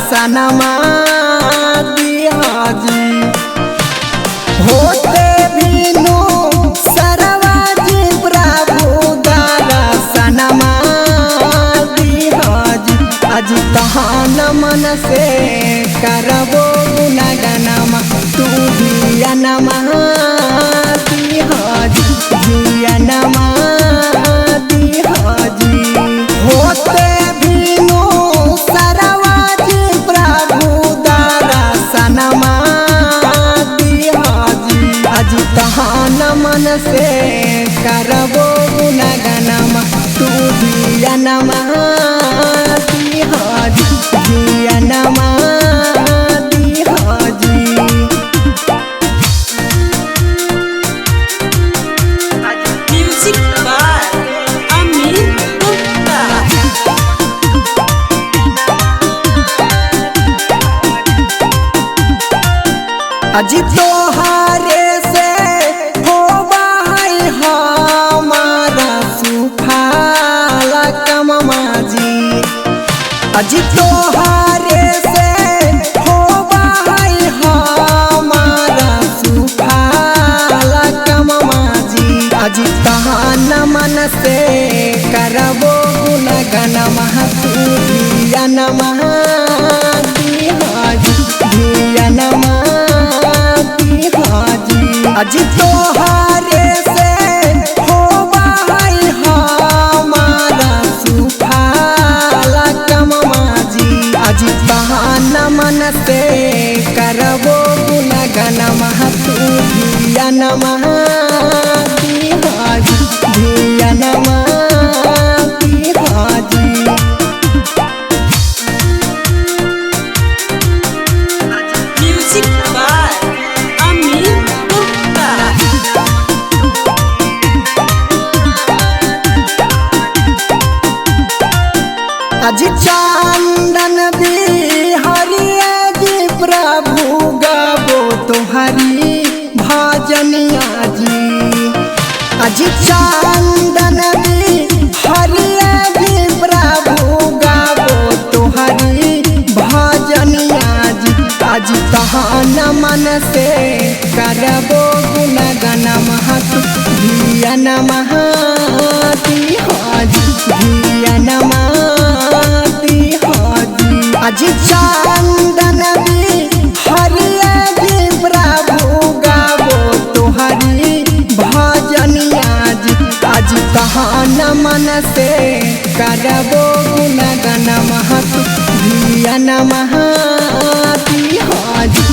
सनमा दिहाजी होते भीनु सरवाजी प्रभु दर्शनमा दिहाजी अज तहान मन से करबो गुणगनमा तू धियनमा दिहाजी धियनमा दिहाजी होते मन से करबो गुणगनमा तू धियनमा दिहाजी धियनमा दिहाजी म्यूजिक बाय अमित गुप्ता। अज तोहारे से अज तोहारे से होबा है हमारा सुफाल कममा जी अज तहान मन से करबो गुणगनमा तू धियनमा दिहाजी धियनमा दिहाजी अज तोहारे से होबा है हमारा सुफाल अज तहान मन से करबो गुणगनमा तू धियनमा दिहाजी धियनमा दिहाजी म्यूजिक बाय अमित गुप्ता। अज चंदन बिहारिया जी प्रभु गाबो तुम्हारी भजनिया जी अज चंदन बिहारिया जी प्रभु गाबो तुम्हारी भजनिया जी अज तहान मन से करबो गुणगनमा तू धियनमा दिहाजी धियनमा अज चंदन बिहारिया जी प्रभु गाबो तुम्हारी भजनिया जी अज तहान मन से करबो गुणगनमा तू धियनमा दिहाजी